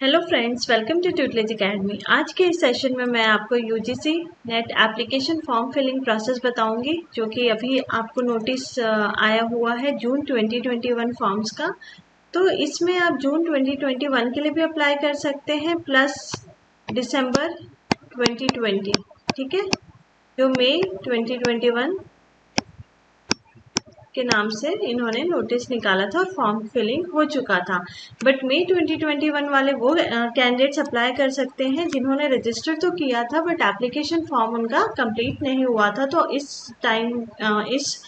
Hello friends, welcome to Tutelage Academy. आज के इस सेशन में मैं आपको UGC NET application form filling process बताऊंगी, जो कि अभी आपको नोटिस आया हुआ है जून 2021 फॉर्म्स का। तो इसमें आप जून 2021 के लिए भी अप्लाई कर सकते हैं, प्लस दिसंबर 2020, ठीक है, जो मई 2021 के नाम से इन्होंने नोटिस निकाला था और फॉर्म फिलिंग हो चुका था। बट मई 2021 वाले वो कैंडिडेट्स अप्लाई कर सकते हैं जिन्होंने रजिस्टर तो किया था बट एप्लीकेशन फॉर्म उनका कंप्लीट नहीं हुआ था। तो इस टाइम इस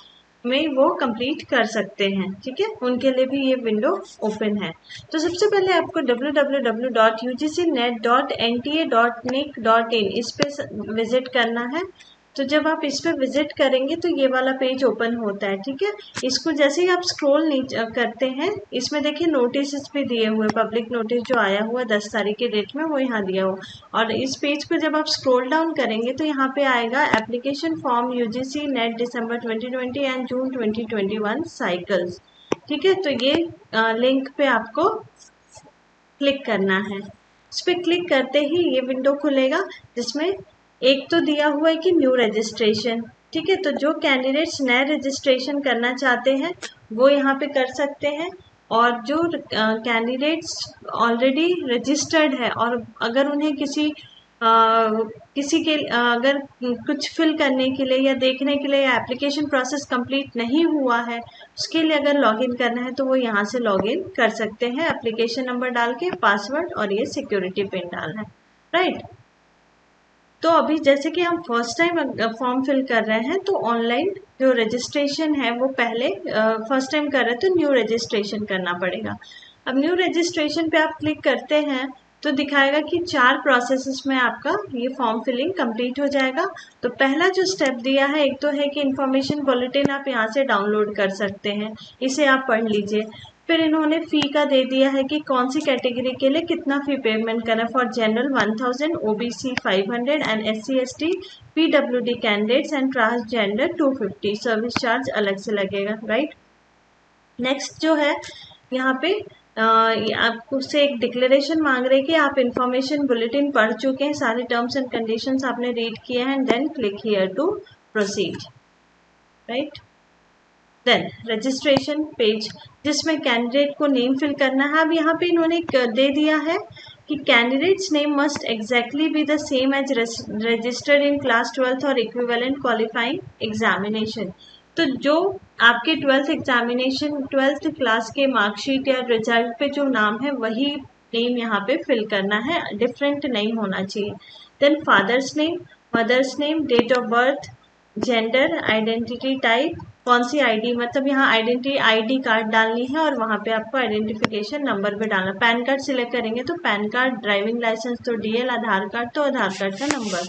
में वो कंप्लीट कर सकते हैं, ठीक है, उनके लिए भी ये विंडो ओपन है। तो सबसे पहले आपको www.ugcnet.nta.nic.in इस पे विजिट करना है। तो जब आप इस पर विजिट करेंगे तो ये वाला पेज ओपन होता है, ठीक है। इसको जैसे ही आप स्क्रॉल करते हैं, इसमें देखिए नोटिस भी दिए हुए, पब्लिक नोटिस जो आया हुआ 10 तारीख के डेट में वो यहाँ दिया हुआ। और इस पेज को जब आप स्क्रॉल डाउन करेंगे तो यहाँ पे आएगा application form UGC net December 2020 and June 2021 cycles, ठीक है। तो ये लिंक पे आपको क्लिक करना है। इस पर क्लिक करते ही ये विंडो खुलेगा, जिसमें एक तो दिया हुआ है कि न्यू रजिस्ट्रेशन, ठीक है। तो जो कैंडिडेट्स नए रजिस्ट्रेशन करना चाहते हैं वो यहाँ पे कर सकते हैं, और जो कैंडिडेट्स ऑलरेडी रजिस्टर्ड है और अगर उन्हें किसी के अगर कुछ फिल करने के लिए या देखने के लिए या एप्लीकेशन प्रोसेस कंप्लीट नहीं हुआ है, उसके लिए अगर लॉगिन करना है तो वो यहाँ से लॉगिन कर सकते हैं, एप्लीकेशन नंबर डाल के, पासवर्ड और ये सिक्योरिटी पिन डालना है, राइट। तो अभी जैसे कि हम फर्स्ट टाइम फॉर्म फिल कर रहे हैं तो ऑनलाइन जो रजिस्ट्रेशन है वो पहले फर्स्ट टाइम कर रहे हैं तो न्यू रजिस्ट्रेशन करना पड़ेगा। अब न्यू रजिस्ट्रेशन पे आप क्लिक करते हैं तो दिखाएगा कि 4 प्रोसेसेस में आपका ये फॉर्म फिलिंग कंप्लीट हो जाएगा। तो पहला जो स्टेप दिया है, एक तो है कि इन्फॉर्मेशन बुलेटिन आप यहाँ से डाउनलोड कर सकते हैं, इसे आप पढ़ लीजिए। फिर इन्होंने फ़ी का दे दिया है कि कौन सी कैटेगरी के लिए कितना फ़ी पेमेंट करना है। For general 1000, OBC 500 and SC/ST PWD candidates and transgender 250 service charge अलग से लगेगा, राइट। नेक्स्ट जो है यहाँ पे आपको से एक डिक्लेरेशन मांग रहे हैं कि आप इंफॉर्मेशन बुलेटिन पढ़ चुके हैं, सारे टर्म्स एंड कंडीशंस आपने रीड किए हैं, and then click here to proceed, right. Then registration page, जिसमें कैंडिडेट को नेम फिल करना है। अब यहाँ पे इन्होंने दे दिया है कि candidate's name must exactly be the same as registered in class 12th और इक्विवेलेंट क्वालिफाइंग एग्जामिनेशन। तो जो आपके 12th क्लास के मार्कशीट या रिजल्ट पे जो नाम है वही नेम यहाँ पे फिल करना है, डिफरेंट नहीं होना चाहिए। Then father's name, mother's name, date of birth, gender, identity type, कौन सी आईडी, मतलब यहाँ आईडी कार्ड डालनी है और वहाँ पे आपको आइडेंटिफिकेशन नंबर पे डालना। पैन कार्ड सिलेक्ट करेंगे तो पैन कार्ड, ड्राइविंग लाइसेंस तो DL, आधार कार्ड तो आधार कार्ड का नंबर।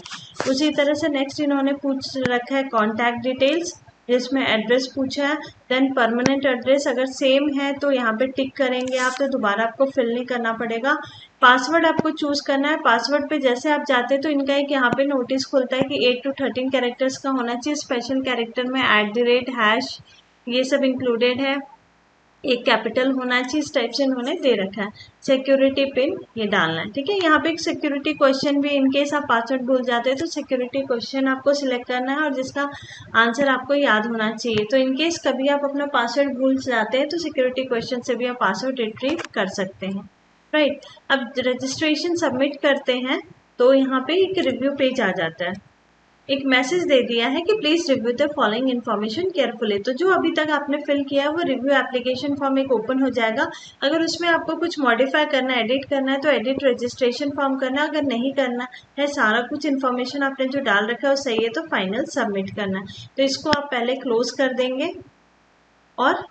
उसी तरह से नेक्स्ट इन्होंने पूछ रखा है कॉन्टैक्ट डिटेल्स, जिसमें एड्रेस पूछा है। देन परमानेंट एड्रेस अगर सेम है तो यहाँ पे टिक करेंगे आप, तो दोबारा आपको फिल नहीं करना पड़ेगा। पासवर्ड आपको चूज करना है। पासवर्ड पे जैसे आप जाते हैं तो इनका एक यहाँ पे नोटिस खुलता है कि 8 to 13 कैरेक्टर्स का होना चाहिए। स्पेशल कैरेक्टर में @ ये सब इंक्लूडेड है, एक कैपिटल होना चाहिए, इस टाइप से इन्होंने दे रखा है। सिक्योरिटी पिन ये डालना है, ठीक है। यहाँ पे एक सिक्योरिटी क्वेश्चन भी, इनकेस आप पासवर्ड भूल जाते हैं तो सिक्योरिटी क्वेश्चन आपको सिलेक्ट करना है और जिसका आंसर आपको याद होना चाहिए। तो इनकेस कभी आप अपना पासवर्ड भूल जाते हैं तो सिक्योरिटी क्वेश्चन से भी आप पासवर्ड रिट्रीव कर सकते हैं, राइट। अब रजिस्ट्रेशन सबमिट करते हैं तो यहाँ पे एक रिव्यू पेज आ जाता है। एक मैसेज दे दिया है कि please review the following information carefully. तो जो अभी तक आपने फिल किया है वो रिव्यू एप्लीकेशन फॉर्म एक ओपन हो जाएगा। अगर उसमें आपको कुछ मॉडिफाई करना है, एडिट करना है तो एडिट रजिस्ट्रेशन फॉर्म करना है। अगर नहीं करना है, सारा कुछ इन्फॉर्मेशन आपने जो डाल रखा है वो सही है तो फाइनल सबमिट करना है। तो इसको आप पहले क्लोज कर देंगे और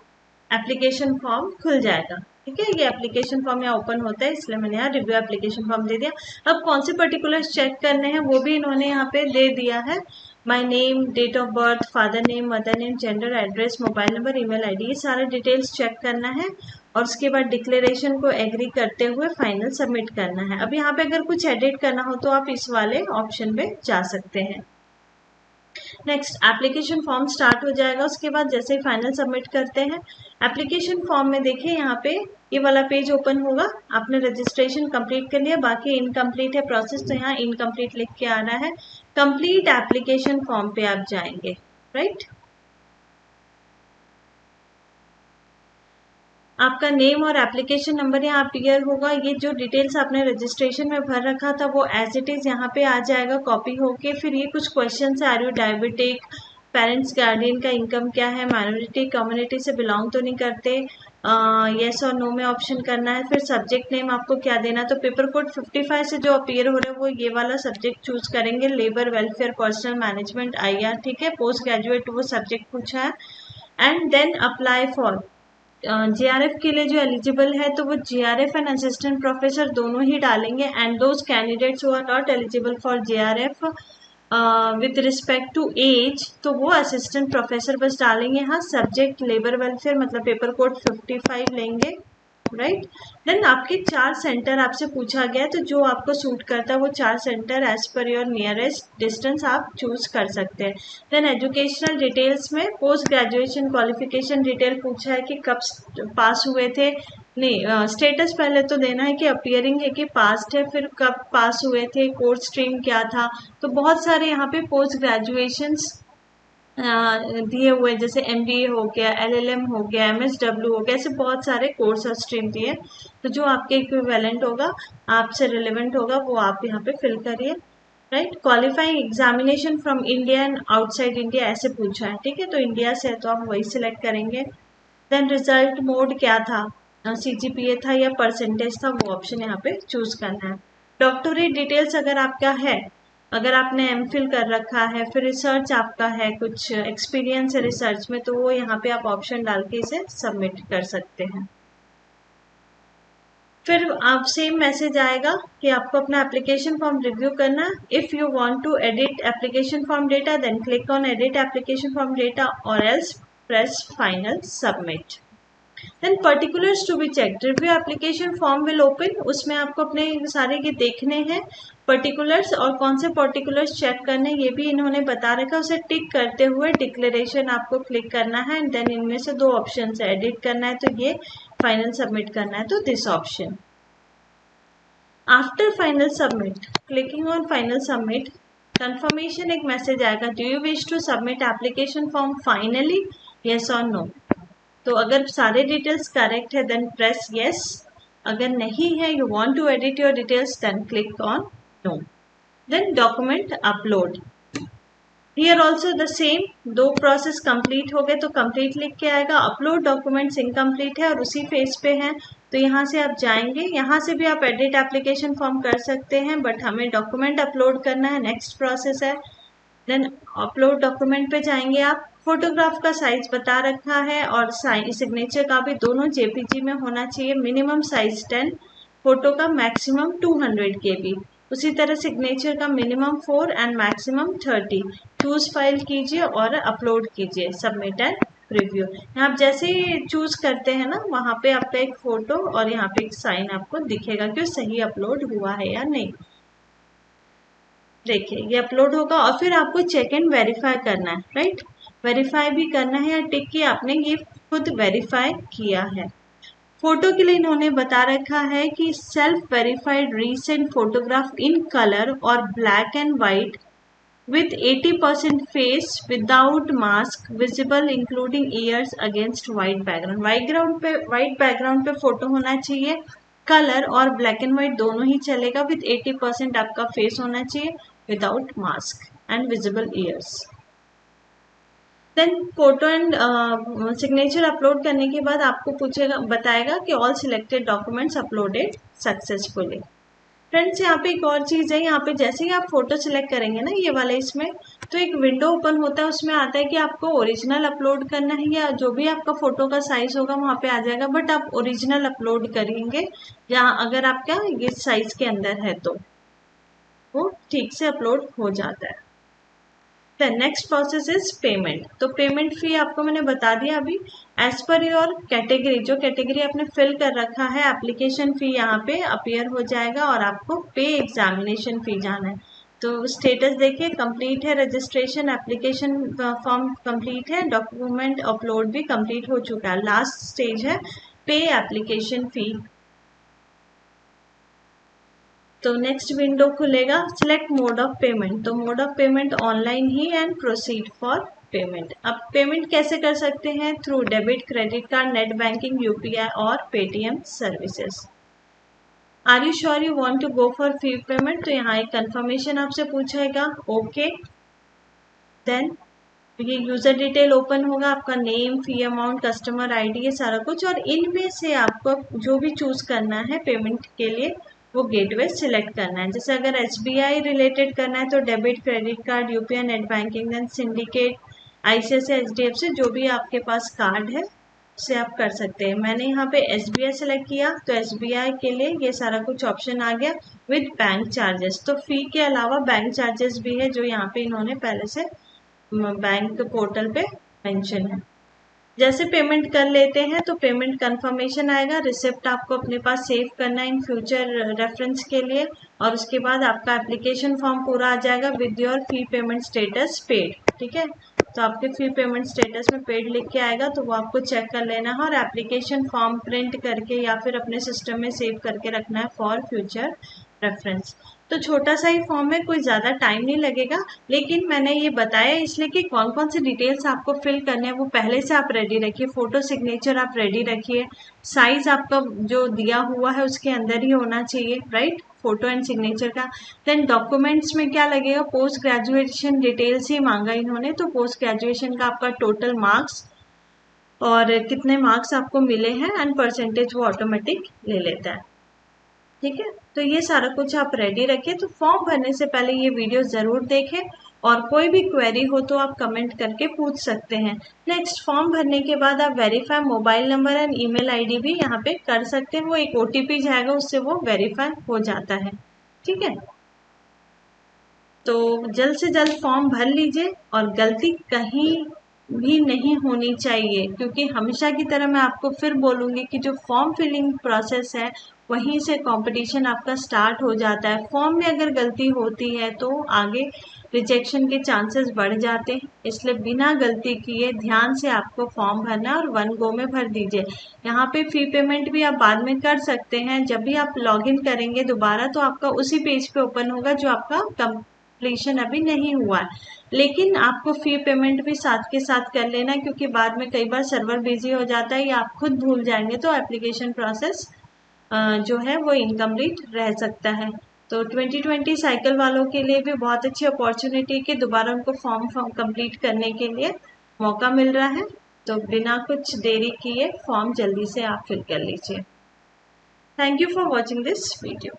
एप्लीकेशन फॉर्म खुल जाएगा, ठीक है। ये एप्लीकेशन फॉर्म यहाँ ओपन होता है, इसलिए मैंने यहाँ रिव्यू एप्लीकेशन फॉर्म दे दिया। अब कौन से पर्टिकुलर्स चेक करने हैं वो भी इन्होंने यहाँ पे दे दिया है। My name, date of birth, father name, mother name, gender, address, mobile number, email ID, ये सारे डिटेल्स चेक करना है और उसके बाद डिक्लेरेशन को एग्री करते हुए फाइनल सबमिट करना है। अब यहाँ पे अगर कुछ एडिट करना हो तो आप इस वाले ऑप्शन पे जा सकते हैं। नेक्स्ट एप्लीकेशन फॉर्म स्टार्ट हो जाएगा। उसके बाद जैसे ही फाइनल सबमिट करते हैं, एप्लीकेशन फॉर्म में देखिए यहाँ पे ये वाला पेज ओपन होगा। आपने रजिस्ट्रेशन कंप्लीट कर लिया, बाकी इनकम्प्लीट है प्रोसेस, तो यहाँ इनकम्प्लीट लिख के आ रहा है। कंप्लीट एप्लीकेशन फॉर्म पे आप जाएंगे, राइट। आपका नेम और एप्लीकेशन नंबर यहाँ अपीयर होगा। ये जो डिटेल्स आपने रजिस्ट्रेशन में भर रखा था वो एज इट इज यहाँ पे आ जाएगा कॉपी होके। फिर ये कुछ क्वेश्चन है, are you diabetic, parents guardian का इनकम क्या है, माइनॉरिटी कम्युनिटी से बिलोंग तो नहीं करते, येस और नो में ऑप्शन करना है। फिर सब्जेक्ट नेम आपको क्या देना, तो पेपर कोड 55 से जो अपीयर हो रहा है वो ये वाला सब्जेक्ट चूज करेंगे, labour welfare personnel management IR, ठीक है। पोस्ट ग्रेजुएट वो सब्जेक्ट पूछा है। And then apply for JRF के लिए जो एलिजिबल है तो वो JRF एंड असिस्टेंट प्रोफेसर दोनों ही डालेंगे। And those candidates who are not eligible for JRF with respect to age, तो वो असिस्टेंट प्रोफेसर बस डालेंगे। हाँ, सब्जेक्ट लेबर वेलफेयर मतलब पेपर कोड 55 लेंगे, राइट। देन आपके 4 सेंटर आपसे पूछा गया है, तो जो आपको सूट करता है वो 4 centre as per your nearest distance आप चूज कर सकते हैं। देन एजुकेशनल डिटेल्स में पोस्ट ग्रेजुएशन क्वालिफिकेशन डिटेल पूछा है कि कब पास हुए थे, नहीं स्टेटस पहले तो देना है कि अपीयरिंग है कि पास्ट है, फिर कब पास हुए थे, कोर्स स्ट्रीम क्या था। तो बहुत सारे यहाँ पे पोस्ट ग्रेजुएशंस दिए हुए, जैसे MBA हो गया, LLM हो गया, MSW हो गया, ऐसे बहुत सारे कोर्स और स्ट्रीम दिए। तो जो आपके इक्विवेलेंट होगा, आपसे रिलेवेंट होगा, वो आप यहाँ पे फिल करिए, right. Qualifying examination from India and outside India ऐसे पूछा है, ठीक है। तो इंडिया से है तो आप वही सिलेक्ट करेंगे। देन रिजल्ट मोड क्या था, CGPA था या परसेंटेज था, वो ऑप्शन यहाँ पे चूज करना है। डॉक्टरेट डिटेल्स अगर आपका है, अगर आपने MPhil कर रखा है, फिर रिसर्च आपका है, कुछ एक्सपीरियंस है रिसर्च में, तो वो यहाँ पे आप ऑप्शन डाल के इसे सबमिट कर सकते हैं। फिर आप सेम मैसेज आएगा कि आपको अपना एप्लीकेशन फॉर्म रिव्यू करना। If you want to edit application form data then click on edit application form data और else press final submit. Then particulars to be check, review application form will open, उसमें आपको अपने सारे ये देखने हैं particulars, और कौन से पर्टिकुलर्स चेक करने ये भी इन्होंने बता रखा है। उसे टिक करते हुए डिक्लेरेशन आपको क्लिक करना है। एंड देन इनमें से 2 ऑप्शन है, एडिट करना है तो ये, फाइनल सबमिट करना है तो this option. After final submit, clicking on final submit, confirmation एक मैसेज आएगा, do you wish to submit application form finally, yes और नो। तो अगर सारे डिटेल्स करेक्ट है देन प्रेस यस, अगर नहीं है you want to edit your details then click on no. Then document upload, here also the same, 2 process complete हो गए तो कंप्लीट लिख के आएगा। अपलोड डॉक्यूमेंट्स इनकम्प्लीट है और उसी फेज पे है, तो यहाँ से आप जाएंगे, यहाँ से भी आप एडिट एप्लीकेशन फॉर्म कर सकते हैं, बट हमें डॉक्यूमेंट अपलोड करना है, नेक्स्ट प्रोसेस है। देन अपलोड डॉक्यूमेंट पे जाएंगे आप, फोटोग्राफ का साइज बता रखा है और सिग्नेचर का भी, दोनों JPG में होना चाहिए। मिनिमम साइज 10, फोटो का मैक्सिमम 200 KB, उसी तरह सिग्नेचर का minimum 4 and maximum 30। Choose file कीजिए और अपलोड कीजिए, सबमिट एंड प्रीव्यू। यहाँ आप जैसे ही चूज करते हैं ना, वहाँ पे आपका एक फोटो और यहाँ पे एक साइन आपको दिखेगा कि सही अपलोड हुआ है या नहीं। देखिए ये अपलोड होगा और फिर आपको चेक एंड वेरीफाई करना है, राइट। वेरीफाई भी करना है या टिक कि आपने ये खुद वेरीफाई किया है। फोटो के लिए इन्होंने बता रखा है कि self verified recent photograph in colour और black and white with 80% face without mask visible including ears against white background। white background पे फोटो होना चाहिए, कलर और ब्लैक एंड व्हाइट दोनों ही चलेगा। विथ 80% आपका फेस होना चाहिए without mask and visible ears. Then photo and signature upload करने के बाद आपको पूछेगा, बताएगा कि all selected documents uploaded successfully. Friends यहाँ पे एक और चीज़ है, यहाँ पे जैसे ही आप फोटो सिलेक्ट करेंगे ना ये वाले इसमें, तो एक विंडो ओपन होता है, उसमें आता है कि आपको ओरिजिनल अपलोड करना है या जो भी आपका फोटो का साइज होगा वहाँ पे आ जाएगा, बट आप ओरिजिनल अपलोड करेंगे जहाँ अगर आपका ये साइज के अंदर है तो वो ठीक से अपलोड हो जाता है। The next process is payment. तो पेमेंट फी आपको मैंने बता दिया अभी, एज पर योर कैटेगरी, जो कैटेगरी आपने फिल कर रखा है एप्लीकेशन फी यहाँ पे अपीयर हो जाएगा और आपको पे एग्जामिनेशन फी जाना है। तो स्टेटस देखिए कंप्लीट है, रजिस्ट्रेशन एप्लीकेशन फॉर्म कंप्लीट है, डॉक्यूमेंट अपलोड भी कंप्लीट हो चुका है। लास्ट स्टेज है पे एप्लीकेशन फी। तो नेक्स्ट विंडो खुलेगा, सिलेक्ट मोड ऑफ पेमेंट। तो मोड ऑफ पेमेंट ऑनलाइन ही एंड प्रोसीड फॉर पेमेंट। अब पेमेंट कैसे कर सकते हैं? Through debit, credit card, net banking, UPI और Paytm services. Are you sure you want to go for fee payment? तो यहाँ एक कंफर्मेशन आपसे पूछेगा, ओके। देन ये यूजर डिटेल ओपन होगा, आपका name, fee amount, customer ID, ये सारा कुछ, और इनमें से आपको जो भी चूज करना है पेमेंट के लिए वो गेटवे सिलेक्ट करना है। जैसे अगर एसबीआई रिलेटेड करना है तो debit, credit card, UPI, net banking, then Syndicate, ICICI, HDFC, जो भी आपके पास कार्ड है से आप कर सकते हैं। मैंने यहाँ पे एसबीआई सेलेक्ट किया, तो एसबीआई के लिए ये सारा कुछ ऑप्शन आ गया विद बैंक चार्जेस। तो फी के अलावा बैंक चार्जेस भी है जो यहाँ पे इन्होंने पहले से बैंक पोर्टल पे मेंशन है। जैसे पेमेंट कर लेते हैं तो पेमेंट कंफर्मेशन आएगा, रिसिप्ट आपको अपने पास सेव करना है इन फ्यूचर रेफरेंस के लिए, और उसके बाद आपका एप्लीकेशन फॉर्म पूरा आ जाएगा with your fee payment status paid. ठीक है, तो आपके फी पेमेंट स्टेटस में पेड लिख के आएगा, तो वो आपको चेक कर लेना है और एप्लीकेशन फॉर्म प्रिंट करके या फिर अपने सिस्टम में सेव करके रखना है फॉर फ्यूचर रेफरेंस। तो छोटा सा ही फॉर्म है, कोई ज़्यादा टाइम नहीं लगेगा, लेकिन मैंने ये बताया इसलिए कि कौन कौन सी डिटेल्स आपको फिल करने हैं वो पहले से आप रेडी रखिए। फोटो सिग्नेचर आप रेडी रखिए, साइज आपका जो दिया हुआ है उसके अंदर ही होना चाहिए, राइट, फोटो एंड सिग्नेचर का। देन डॉक्यूमेंट्स में क्या लगेगा, पोस्ट ग्रेजुएशन डिटेल्स ही मांगा इन्होंने, तो पोस्ट ग्रेजुएशन का आपका टोटल मार्क्स और कितने मार्क्स आपको मिले हैं एंड परसेंटेज वो ऑटोमेटिक ले लेता है। ठीक है, तो ये सारा कुछ आप रेडी रखें। तो फॉर्म भरने से पहले ये वीडियो ज़रूर देखें, और कोई भी क्वेरी हो तो आप कमेंट करके पूछ सकते हैं। नेक्स्ट, फॉर्म भरने के बाद आप verify mobile number and email ID भी यहाँ पे कर सकते हैं, वो एक ओटीपी जाएगा उससे वो वेरीफाई हो जाता है। ठीक है, तो जल्द से जल्द फॉर्म भर लीजिए, और गलती कहीं भी नहीं होनी चाहिए, क्योंकि हमेशा की तरह मैं आपको फिर बोलूँगी कि जो फॉर्म फिलिंग प्रोसेस है वहीं से कंपटीशन आपका स्टार्ट हो जाता है। फॉर्म में अगर गलती होती है तो आगे रिजेक्शन के चांसेस बढ़ जाते हैं, इसलिए बिना गलती किए ध्यान से आपको फॉर्म भरना है और वन गो में भर दीजिए। यहाँ पे फी पेमेंट भी आप बाद में कर सकते हैं, जब भी आप लॉगिन करेंगे दोबारा तो आपका उसी पेज पे ओपन होगा जो आपका कंप्लीशन अभी नहीं हुआ है, लेकिन आपको फी पेमेंट भी साथ के साथ कर लेना, क्योंकि बाद में कई बार सर्वर बिजी हो जाता है या आप खुद भूल जाएंगे तो एप्लीकेशन प्रोसेस जो है वो इनकम्प्लीट रह सकता है। तो 2020 साइकिल वालों के लिए भी बहुत अच्छी अपॉर्चुनिटी कि दोबारा उनको फॉर्म कंप्लीट करने के लिए मौका मिल रहा है। तो बिना कुछ देरी किए फॉर्म जल्दी से आप फिल कर लीजिए। Thank you for watching this video.